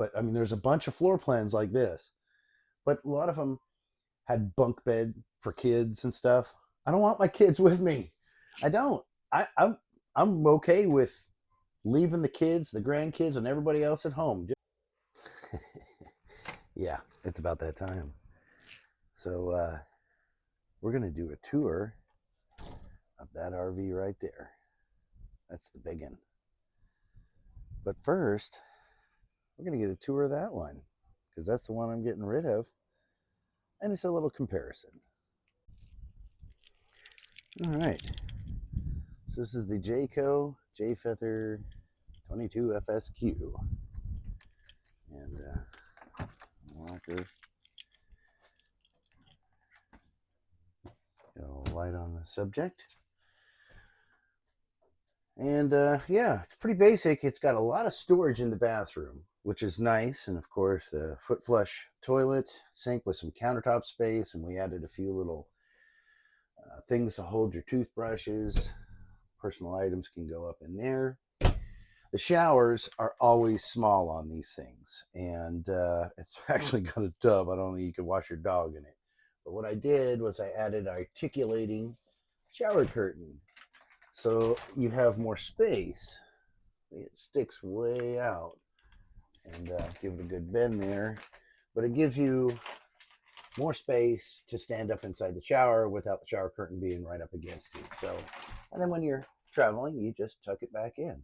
But I mean, there's a bunch of floor plans like this, but a lot of them had bunk bed for kids and stuff. I don't want my kids with me. I don't. I'm okay with leaving the kids, the grandkids, and everybody else at home. Yeah, it's about that time. So we're gonna do a tour of that RV right there. That's the big one. But first, we're gonna get a tour of that one because that's the one I'm getting rid of, and it's a little comparison. All right. So this is the Jayco Jayfeather 22 FSQ, and locker. Light on the subject. And yeah, it's pretty basic. It's got a lot of storage in the bathroom, which is nice. And of course, a foot flush toilet, sink with some countertop space. And we added a few little things to hold your toothbrushes. Personal items can go up in there. The showers are always small on these things. And it's actually got a tub. I don't know, you can wash your dog in it. But what I did was I added articulating shower curtain. So you have more space. It sticks way out, and give it a good bend there. But it gives you more space to stand up inside the shower without the shower curtain being right up against you. So, and then when you're traveling, you just tuck it back in.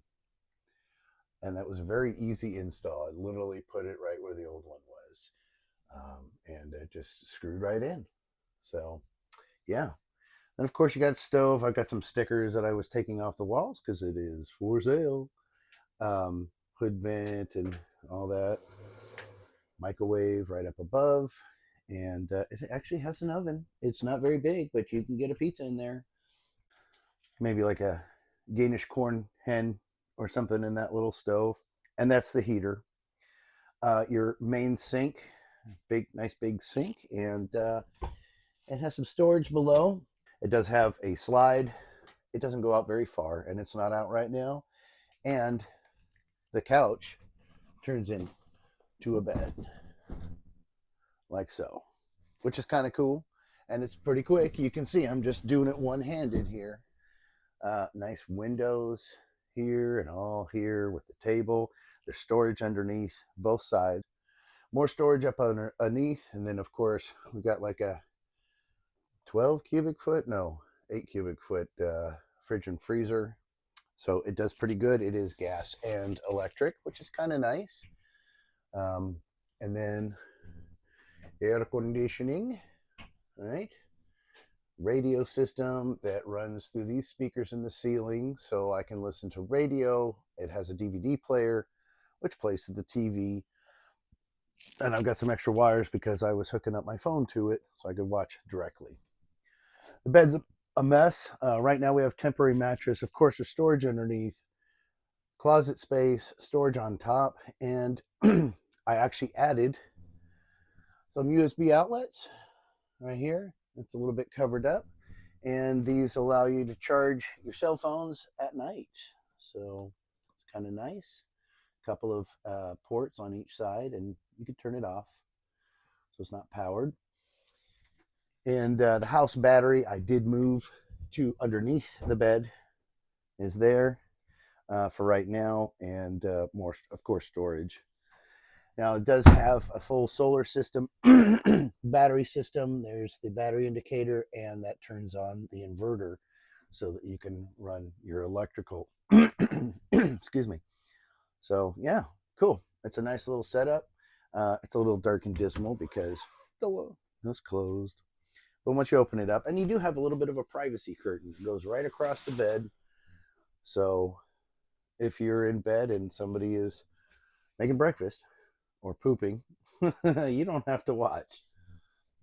And that was a very easy install. I literally put it right where the old one was, and it just screwed right in. So, yeah. And of course, you got a stove. I've got some stickers that I was taking off the walls because it is for sale. Hood vent and all that. Microwave right up above. And it actually has an oven. It's not very big, but you can get a pizza in there. Maybe like a Danish corn hen or something in that little stove. And that's the heater. Your main sink, nice big sink. And it has some storage below. It does have a slide. It doesn't go out very far, and it's not out right now. And the couch turns into a bed, like so, which is kind of cool. And it's pretty quick. You can see I'm just doing it one-handed here. Nice windows here and all here with the table. There's storage underneath both sides. More storage up underneath. And then, of course, we got like a 12 cubic foot, no, 8 cubic foot fridge and freezer. So it does pretty good. It is gas and electric, which is kind of nice. And then air conditioning, all right? Radio system that runs through these speakers in the ceiling, so I can listen to radio. It has a DVD player, which plays to the TV. And I've got some extra wires because I was hooking up my phone to it so I could watch directly. The bed's a mess. Right now we have temporary mattress. Of course, there's storage underneath, closet space, storage on top, and I actually added some USB outlets right here. It's a little bit covered up, and these allow you to charge your cell phones at night. So it's kind of nice. A couple of ports on each side, and you can turn it off so it's not powered. And the house battery I did move to underneath the bed is there for right now, and more, of course, storage. Now it does have a full solar system, battery system. There's the battery indicator, and that turns on the inverter so that you can run your electrical. Excuse me. So yeah, cool. It's a nice little setup. It's a little dark and dismal because the window's closed. But once you open it up, and you do have a little bit of a privacy curtain, it goes right across the bed. So if you're in bed and somebody is making breakfast or pooping, you don't have to watch.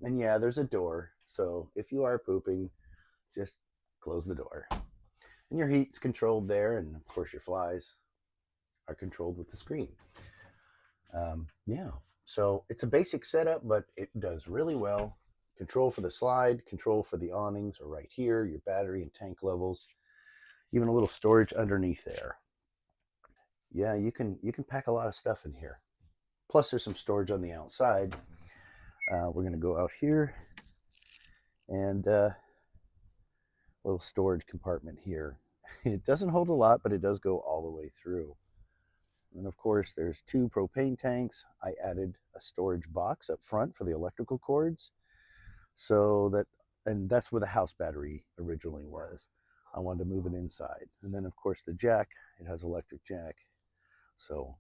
And yeah, there's a door. So if you are pooping, just close the door. And your heat's controlled there. And of course, your flies are controlled with the screen. Yeah. So it's a basic setup, but it does really well. Control for the slide, control for the awnings are right here, your battery and tank levels, even a little storage underneath there. Yeah, you can pack a lot of stuff in here. Plus there's some storage on the outside. We're going to go out here and little storage compartment here. It doesn't hold a lot, but it does go all the way through. And of course, there's 2 propane tanks. I added a storage box up front for the electrical cords, so that, and that's where the house battery originally was. I wanted to move it inside. And then of course the jack, it has electric jack. So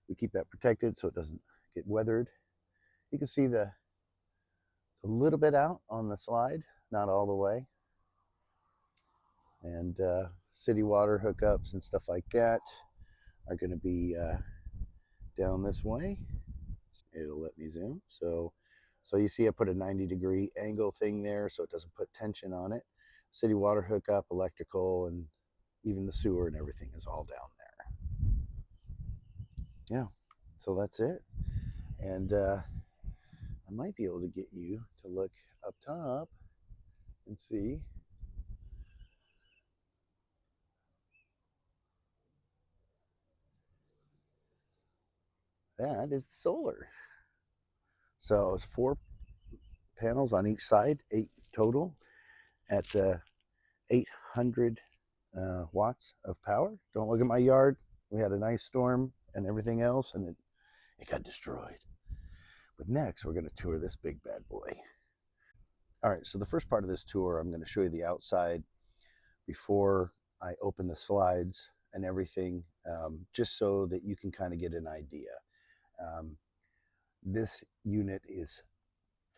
we keep that protected so it doesn't get weathered. You can see it's a little bit out on the slide, not all the way. And city water hookups and stuff like that are going to be down this way. It'll let me zoom. So you see I put a 90-degree angle thing there so it doesn't put tension on it. City water hookup, electrical, and even the sewer and everything is all down there. Yeah, so that's it. And I might be able to get you to look up top and see. That is the solar. So it's 4 panels on each side, 8 total at 800 watts of power. Don't look at my yard. We had a nice storm and everything else, and it got destroyed. But next, we're going to tour this big bad boy. All right, so the first part of this tour, I'm going to show you the outside before I open the slides and everything, just so that you can kind of get an idea. This unit is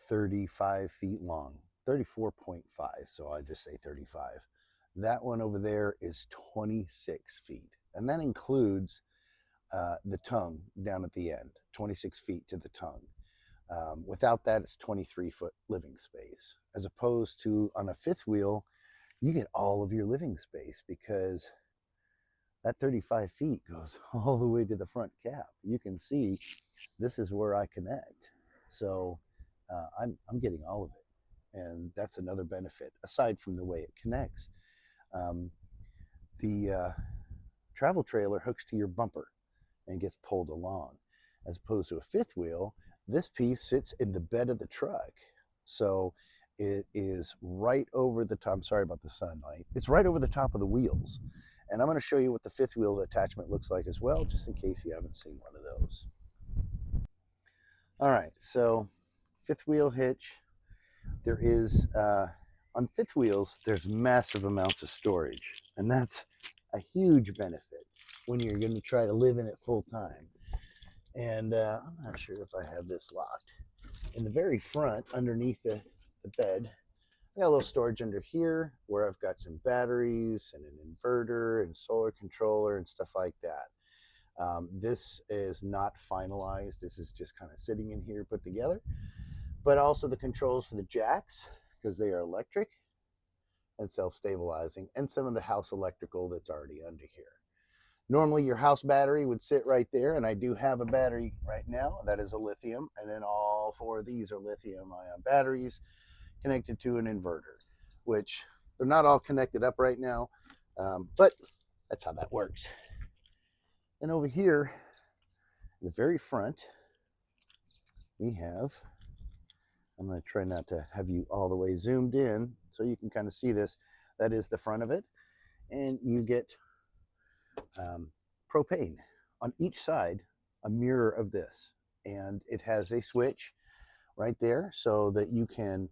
35 feet long, 34.5, so I just say 35. That one over there is 26 feet, and that includes the tongue down at the end, 26 feet to the tongue. Without that, it's 23-foot living space. As opposed to on a fifth wheel, you get all of your living space because that 35 feet goes all the way to the front cap. You can see this is where I connect. So I'm getting all of it. And that's another benefit, aside from the way it connects. The travel trailer hooks to your bumper and gets pulled along. As opposed to a fifth wheel, this piece sits in the bed of the truck. So it is right over the top. I'm sorry about the sunlight. It's right over the top of the wheels. And I'm going to show you what the fifth wheel attachment looks like as well, just in case you haven't seen one of those. All right, so fifth wheel hitch. There is, on fifth wheels, there's massive amounts of storage. And that's a huge benefit when you're going to try to live in it full time. And I'm not sure if I have this locked. In the very front, underneath the bed, I got a little storage under here where I've got some batteries and an inverter and solar controller and stuff like that. This is not finalized. This is just kind of sitting in here put together. But also the controls for the jacks, because they are electric and self-stabilizing, and some of the house electrical that's already under here. Normally your house battery would sit right there, and I do have a battery right now that is a lithium, and then all 4 of these are lithium-ion batteries connected to an inverter, which they're not all connected up right now, but that's how that works. And over here, the very front, we have, I'm going to try not to have you all the way zoomed in so you can kind of see this. That is the front of it, and you get propane on each side, a mirror of this, and it has a switch right there so that you can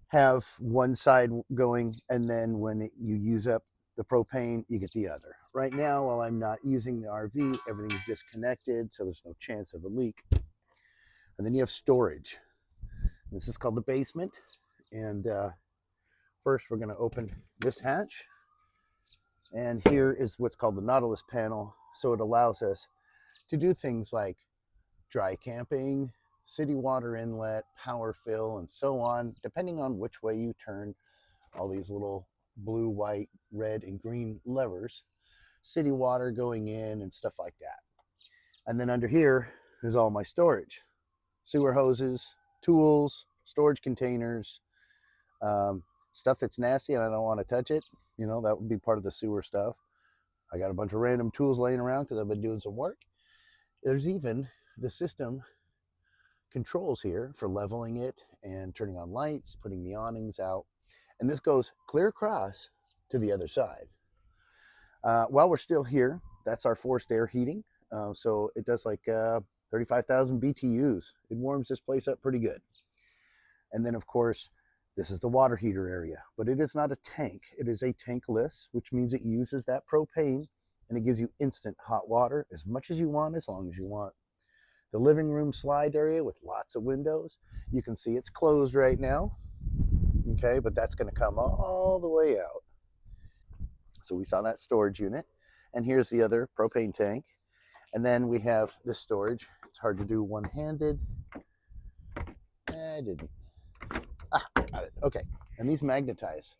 have one side going, and then when you use up the propane, you get the other. Right now, while I'm not using the RV, everything's disconnected, so there's no chance of a leak. And then you have storage. This is called the basement, and first we're going to open this hatch, and here is what's called the Nautilus panel. So it allows us to do things like dry camping, city water inlet, power fill, and so on, depending on which way you turn all these little blue, white, red, and green levers, city water going in and stuff like that. And then under here is all my storage, sewer hoses, tools, storage containers, stuff that's nasty and I don't want to touch it. You know, that would be part of the sewer stuff. I got a bunch of random tools laying around because I've been doing some work. There's even the system controls here for leveling it and turning on lights, putting the awnings out. And this goes clear across to the other side. While we're still here, that's our forced air heating. So it does like 35,000 BTUs. It warms this place up pretty good. And then, of course, this is the water heater area, but it is not a tank. It is a tankless, which means it uses that propane and it gives you instant hot water as much as you want, as long as you want. The living room slide area with lots of windows. You can see it's closed right now, okay, but that's going to come all the way out. So we saw that storage unit, and here's the other propane tank. And then we have this storage. It's hard to do one-handed. I didn't. Got it. Okay. And these magnetize.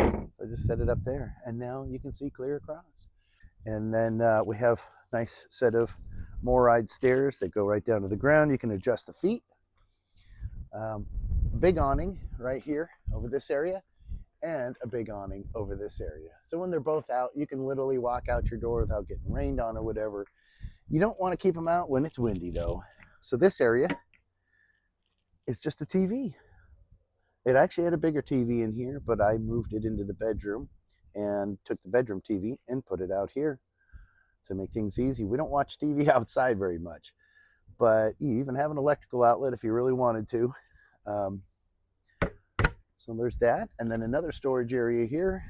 So I just set it up there, and now you can see clear across. And then we have a nice set of MORryde stairs that go right down to the ground. You can adjust the feet. Big awning right here over this area, and a big awning over this area. So when they're both out, you can literally walk out your door without getting rained on or whatever. You don't want to keep them out when it's windy though. So this area is just a TV. It actually had a bigger TV in here, but I moved it into the bedroom and took the bedroom TV and put it out here to make things easy. We don't watch TV outside very much, but you even have an electrical outlet if you really wanted to. So there's that. And then another storage area here,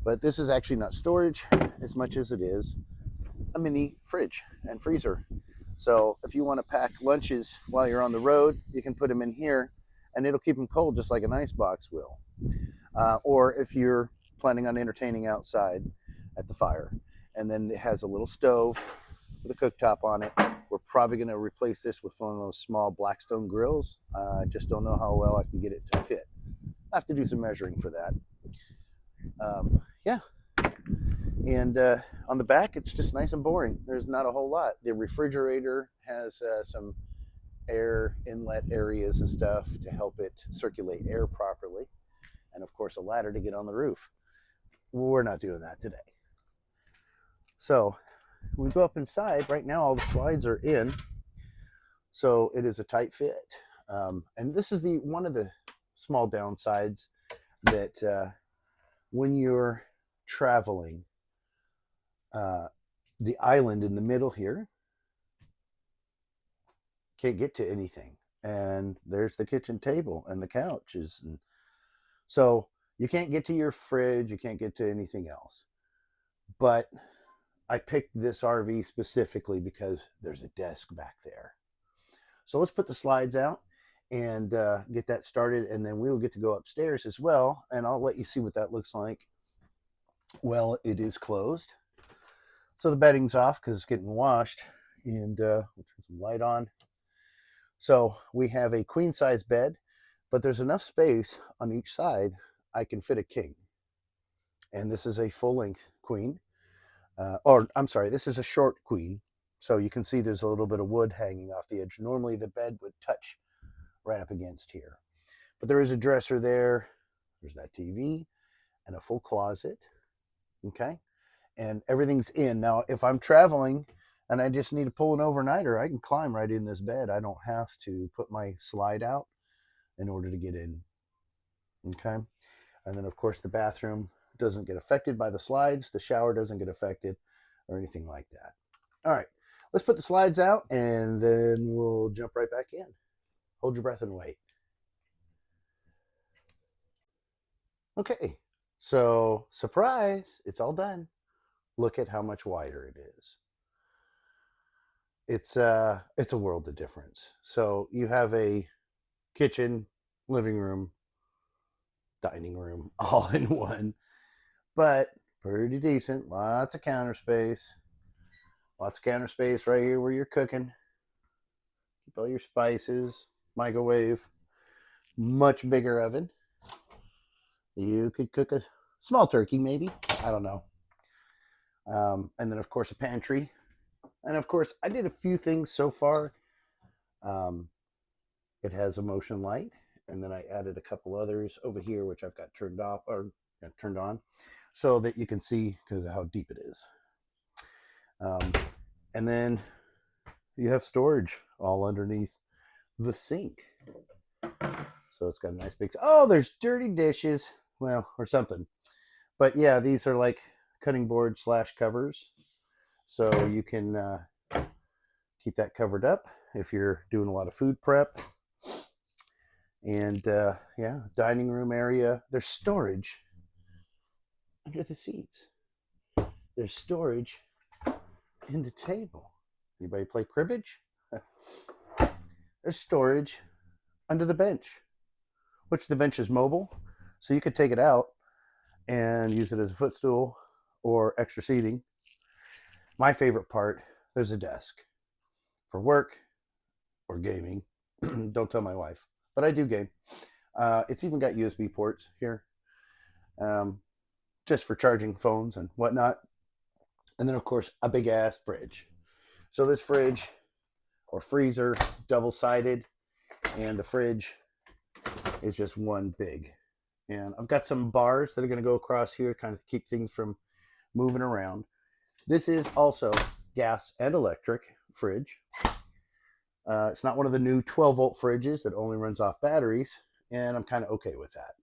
but this is actually not storage as much as it is a mini fridge and freezer. So if you want to pack lunches while you're on the road, you can put them in here and it'll keep them cold just like an ice box will. Or if you're planning on entertaining outside at the fire. And then it has a little stove with a cooktop on it. We're probably going to replace this with one of those small Blackstone grills. I just don't know how well I can get it to fit. I have to do some measuring for that. Yeah. And on the back, it's just nice and boring. There's not a whole lot. The refrigerator has some air inlet areas and stuff to help it circulate air properly. And of course, a ladder to get on the roof. We're not doing that today. So when we go up inside, right now all the slides are in. So it is a tight fit. And this is one of the small downsides that when you're traveling, the island in the middle here can't get to anything. And there's the kitchen table and the couches. And so you can't get to your fridge. You can't get to anything else. But I picked this RV specifically because there's a desk back there. So let's put the slides out and get that started. And then we will get to go upstairs as well. And I'll let you see what that looks like. Well, it is closed. So the bedding's off because it's getting washed. And we'll turn some light on. So we have a queen size bed, but there's enough space on each side I can fit a king. And this is a full length queen. This is a short queen. So you can see there's a little bit of wood hanging off the edge. Normally the bed would touch right up against here. But there is a dresser there. There's that TV and a full closet. Okay. And everything's in. Now, if I'm traveling and I just need to pull an overnighter, I can climb right in this bed. I don't have to put my slide out in order to get in. Okay. And then, of course, the bathroom doesn't get affected by the slides. The shower doesn't get affected or anything like that. All right. Let's put the slides out and then we'll jump right back in. Hold your breath and wait. Okay. So, surprise, it's all done. Look at how much wider it is. It's a world of difference. So you have a kitchen, living room, dining room, all in one, but pretty decent. Lots of counter space. Lots of counter space right here where you're cooking. Keep all your spices, microwave, much bigger oven. You could cook a small turkey maybe. I don't know. And then, of course, a pantry. And, of course, I did a few things so far. It has a motion light. And then I added a couple others over here, which I've got turned off or turned on so that you can see because of how deep it is. And then you have storage all underneath the sink. So it's got a nice big. Oh, there's dirty dishes. Well, or something. But yeah, these are like cutting board / covers. So you can keep that covered up if you're doing a lot of food prep. And yeah, dining room area. There's storage under the seats. There's storage in the table. Anybody play cribbage? There's storage under the bench, which the bench is mobile, so you could take it out and use it as a footstool or extra seating. My favorite part, there's a desk for work or gaming. Don't tell my wife, but I do game. It's even got USB ports here, just for charging phones and whatnot. And then, of course, a big ass fridge. So this fridge or freezer, double-sided, and the fridge is just one big. And I've got some bars that are going to go across here to kind of keep things from moving around. This is also gas and electric fridge. It's not one of the new 12-volt fridges that only runs off batteries, and I'm kind of okay with that.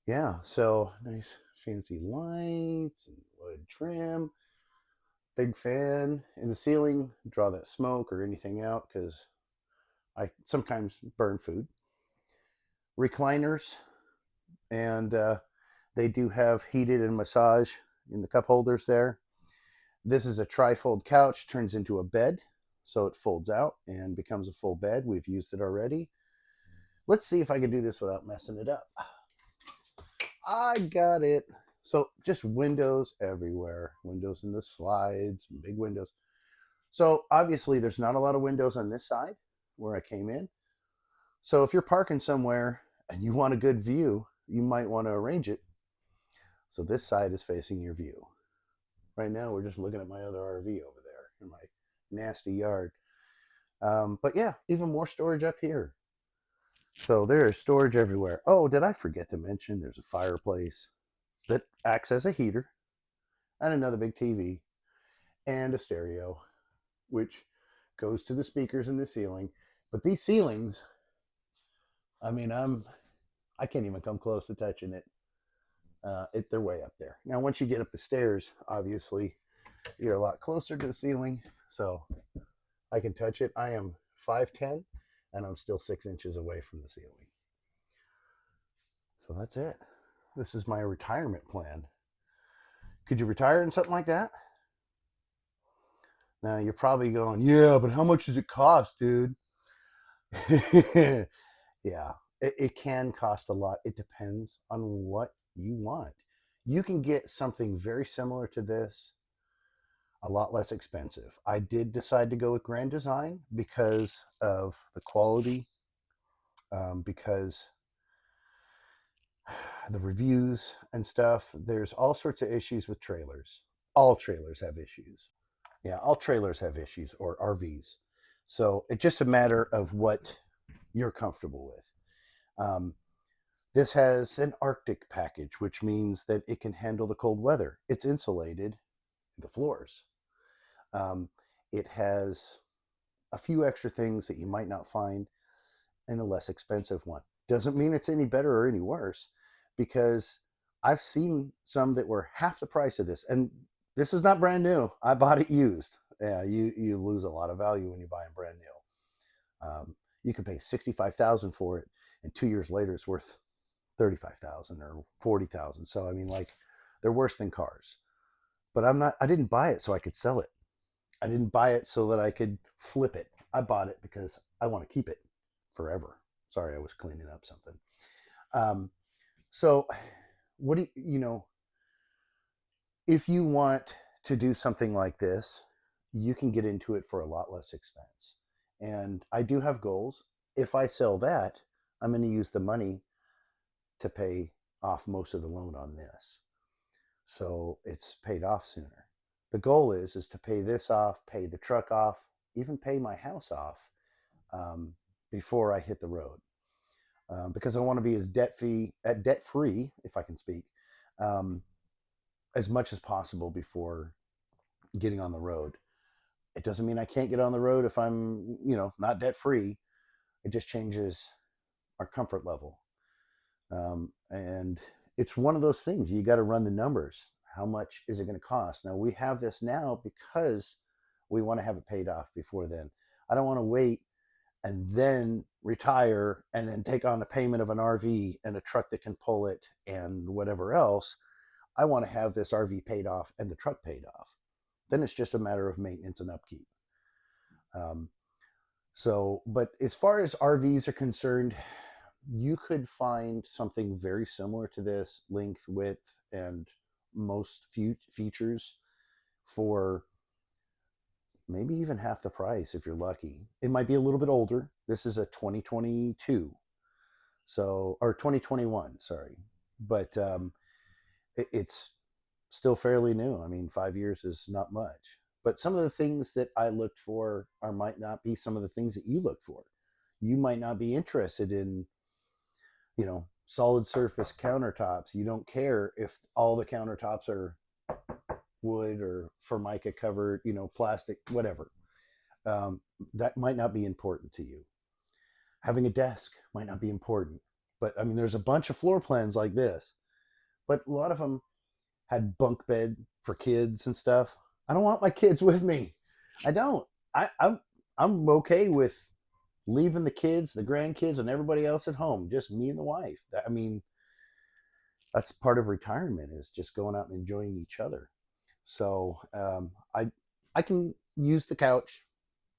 Yeah, so nice fancy lights and wood trim. Big fan in the ceiling, draw that smoke or anything out because I sometimes burn food. Recliners, and they do have heated and massage in the cup holders there. This is a tri-fold couch, turns into a bed, so it folds out and becomes a full bed. We've used it already. Let's see if I can do this without messing it up. I got it. So just windows everywhere. Windows in the slides, big windows. So obviously there's not a lot of windows on this side where I came in. So if you're parking somewhere and you want a good view, you might want to arrange it so this side is facing your view. Right now we're just looking at my other RV over there in my nasty yard. But yeah, even more storage up here. So there is storage everywhere. Oh, did I forget to mention there's a fireplace that acts as a heater, and another big TV, and a stereo, which goes to the speakers in the ceiling. But these ceilings, I mean, I can't even come close to touching it. They're way up there. Now, once you get up the stairs, obviously, you're a lot closer to the ceiling, so I can touch it. I am 5'10", and I'm still 6 inches away from the ceiling. So that's it. This is my retirement plan. Could you retire in something like that? Now you're probably going, yeah, but how much does it cost, dude? Yeah, it can cost a lot. It depends on what you want. You can get something very similar to this, a lot less expensive. I did decide to go with Grand Design because of the quality, because the reviews and stuff. There's all sorts of issues with trailers. All trailers have issues. Yeah, all trailers have issues, or RVs. So it's just a matter of what you're comfortable with. This has an Arctic package, which means that it can handle the cold weather. It's insulated, the floors. It has a few extra things that you might not find in a less expensive one. Doesn't mean it's any better or any worse, because I've seen some that were half the price of this, and this is not brand new. I bought it used. Yeah, you lose a lot of value when you buy them brand new. You can pay $65,000 for it, and 2 years later it's worth $35,000 or $40,000. So I mean, like, they're worse than cars. But I didn't buy it so I could sell it. I didn't buy it so that I could flip it. I bought it because I want to keep it forever. Sorry, I was cleaning up something. So what do you, if you want to do something like this, you can get into it for a lot less expense. And I do have goals. If I sell that, I'm going to use the money to pay off most of the loan on this. So it's paid off sooner. The goal is to pay this off, pay the truck off, even pay my house off before I hit the road. Because I want to be as debt-free, if I can speak, as much as possible before getting on the road. It doesn't mean I can't get on the road if I'm, not debt free. It just changes our comfort level. And it's one of those things. You got to run the numbers. How much is it going to cost? Now, we have this now because we want to have it paid off before then. I don't want to wait and then retire and then take on the payment of an RV and a truck that can pull it and whatever else. I want to have this RV paid off and the truck paid off. Then it's just a matter of maintenance and upkeep. Um, but as far as RVs are concerned, you could find something very similar to this, length, width, and most features for maybe even half the price if you're lucky. It might be a little bit older. This is a 2022, or 2021, sorry, but it's still fairly new. I mean, 5 years is not much. But some of the things that I looked for might not be some of the things that you look for. You might not be interested in, solid surface countertops. You don't care if all the countertops are wood or formica covered, plastic, whatever. That might not be important to you. Having a desk might not be important. But I mean, there's a bunch of floor plans like this, but a lot of them had bunk bed for kids and stuff. I don't want my kids with me. I don't. I'm okay with leaving the kids, the grandkids, and everybody else at home. Just me and the wife. I mean, that's part of retirement, is just going out and enjoying each other. So I can use the couch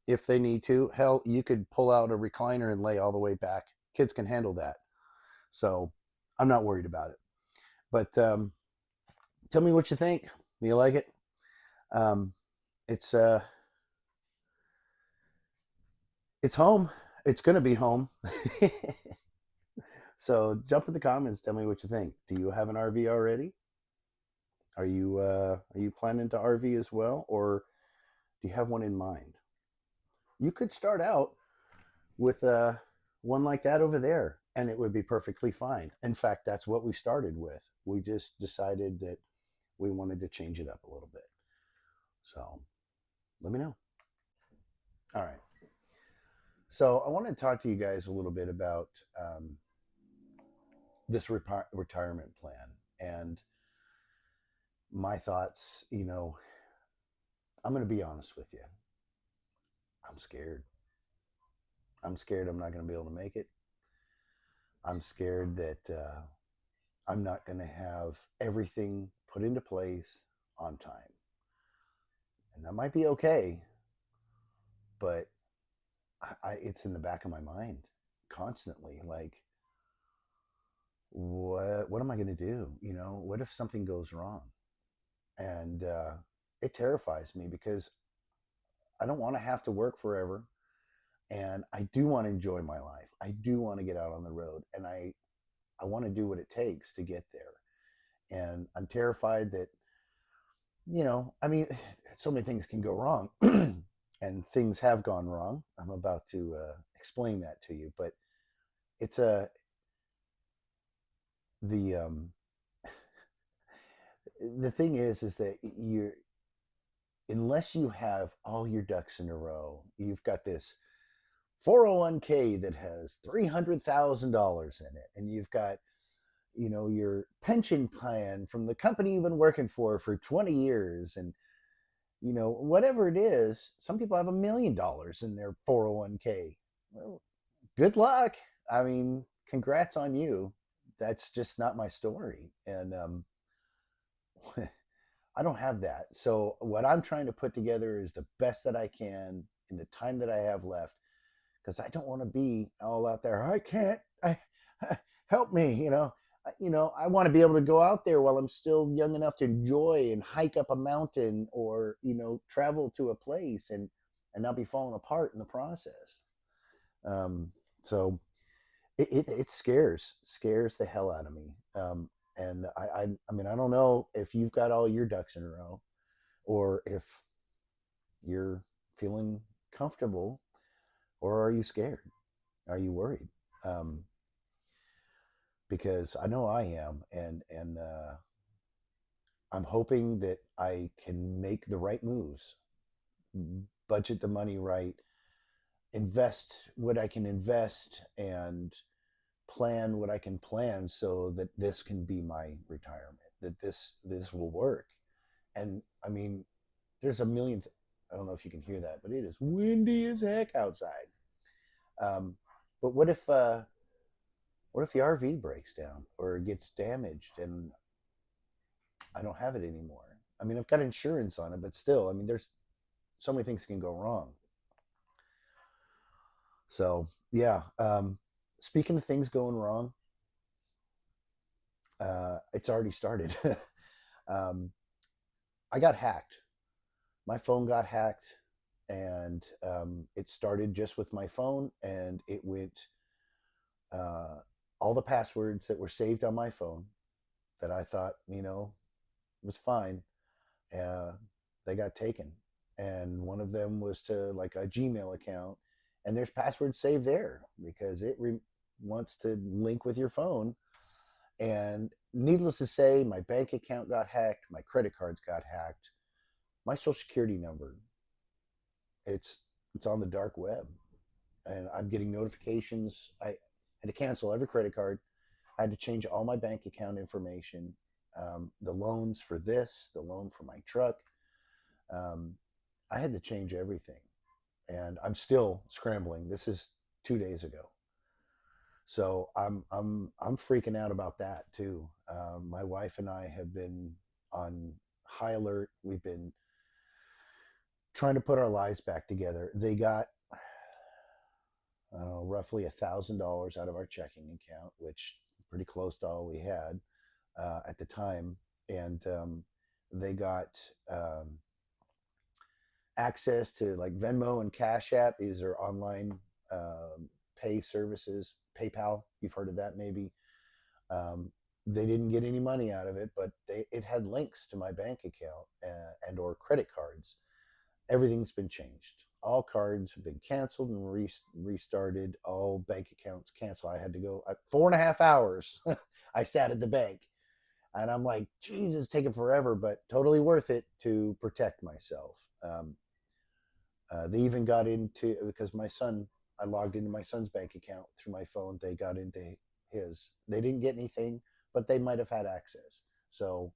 if they need to. Hell, you could pull out a recliner and lay all the way back. Kids can handle that. So I'm not worried about it. But tell me what you think. Do you like it? It's home. It's gonna be home. So jump in the comments. Tell me what you think. Do you have an RV already? Are you planning to RV as well, or do you have one in mind? You could start out with one like that over there, and it would be perfectly fine. In fact, that's what we started with. We just decided that we wanted to change it up a little bit. So let me know. All right. So I want to talk to you guys a little bit about this retirement plan and my thoughts. I'm going to be honest with you. I'm scared. I'm scared I'm not going to be able to make it. I'm scared that I'm not going to have everything put into place on time. And that might be okay, but it's in the back of my mind constantly. Like, what am I going to do? What if something goes wrong? And it terrifies me because I don't want to have to work forever. And I do want to enjoy my life. I do want to get out on the road, and I want to do what it takes to get there. And I'm terrified that, I mean, so many things can go wrong, and things have gone wrong. I'm about to explain that to you, but it's the the thing is that unless you have all your ducks in a row, you've got this 401k that has $300,000 in it, and you've got your pension plan from the company you've been working for 20 years, and whatever it is. Some people have $1 million in their 401k. Well, good luck. I mean, congrats on you. That's just not my story. And I don't have that. So what I'm trying to put together is the best that I can in the time that I have left, because I don't want to be all out there. I can't. Help me. I want to be able to go out there while I'm still young enough to enjoy and hike up a mountain, or travel to a place and not be falling apart in the process. So it scares the hell out of me. And I mean, I don't know if you've got all your ducks in a row, or if you're feeling comfortable, or are you scared? Are you worried? Because I know I am, and I'm hoping that I can make the right moves budget the money right, invest what I can invest, and plan what I can plan so that this can be my retirement, that this will work. And I mean, there's a million. I don't know if you can hear that, but it is windy as heck outside. Um, but what if the RV breaks down or gets damaged and I don't have it anymore? I mean, I've got insurance on it, but still, I mean, there's so many things can go wrong. So yeah. Speaking of things going wrong, it's already started. um, I got hacked. My phone got hacked, and it started just with my phone, and it went uh, all the passwords that were saved on my phone that I thought, was fine. Uh, they got taken, and one of them was to like a Gmail account, and there's passwords saved there because wants to link with your phone. And needless to say, my bank account got hacked, my credit cards got hacked, my social security number. It's it's on the dark web, and I'm getting notifications. I had to cancel every credit card. I had to change all my bank account information, the loans for this, the loan for my truck. Um, I had to change everything, and I'm still scrambling. This is 2 days ago, so I'm freaking out about that too. My wife and I have been on high alert. We've been trying to put our lives back together. They got I don't know, roughly $1,000 out of our checking account, which pretty close to all we had at the time, and they got access to like Venmo and Cash App. These are online pay services. PayPal, you've heard of that maybe. Um, they didn't get any money out of it, but it had links to my bank account and or credit cards. Everything's been changed. All cards have been canceled and restarted. All bank accounts canceled. I had to go 4.5 hours. I sat at the bank, and I'm like, Jesus, taking forever, but totally worth it to protect myself. They even got into because my son. I logged into my son's bank account through my phone. They got into his. They didn't get anything, but they might have had access. So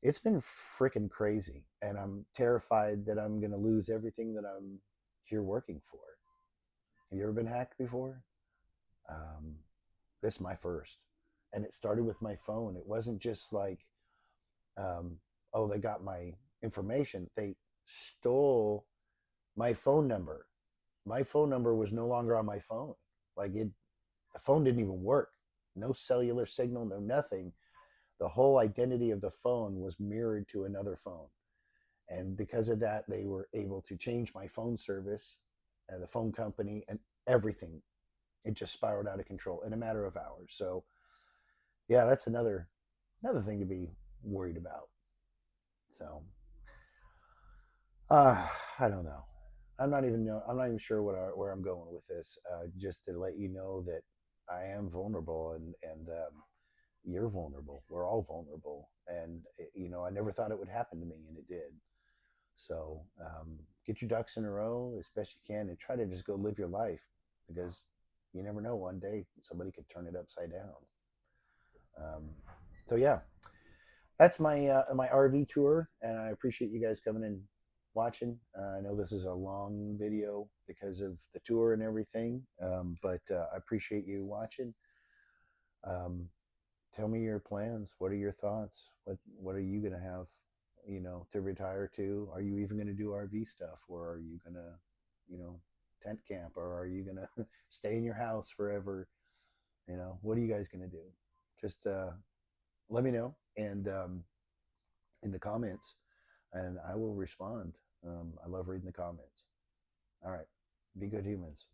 it's been freaking crazy, and I'm terrified that I'm going to lose everything that I'm here working for. Have you ever been hacked before? um, this is my first, and it started with my phone. It wasn't just like um, oh, they got my information. They stole my phone number. My phone number was no longer on my phone. Like the phone didn't even work. No cellular signal, no nothing. The whole identity of the phone was mirrored to another phone. And because of that, they were able to change my phone service, the phone company, and everything. It just spiraled out of control in a matter of hours. So, yeah, that's another thing to be worried about. So, uh, I don't know. I'm not even sure where I'm going with this. Just to let you know that I am vulnerable, and you're vulnerable. We're all vulnerable, and I never thought it would happen to me, and it did. So get your ducks in a row as best you can, and try to just go live your life, because you never know. One day somebody could turn it upside down. Um, so yeah, that's my RV tour, and I appreciate you guys coming and watching. I know this is a long video because of the tour and everything, but I appreciate you watching. Um, Tell me your plans. What are your thoughts? What are you gonna have, to retire to? Are you even gonna do RV stuff, or are you gonna, you know, tent camp, or are you gonna stay in your house forever? What are you guys gonna do? Just let me know, and in the comments, and I will respond. I love reading the comments. All right, be good humans.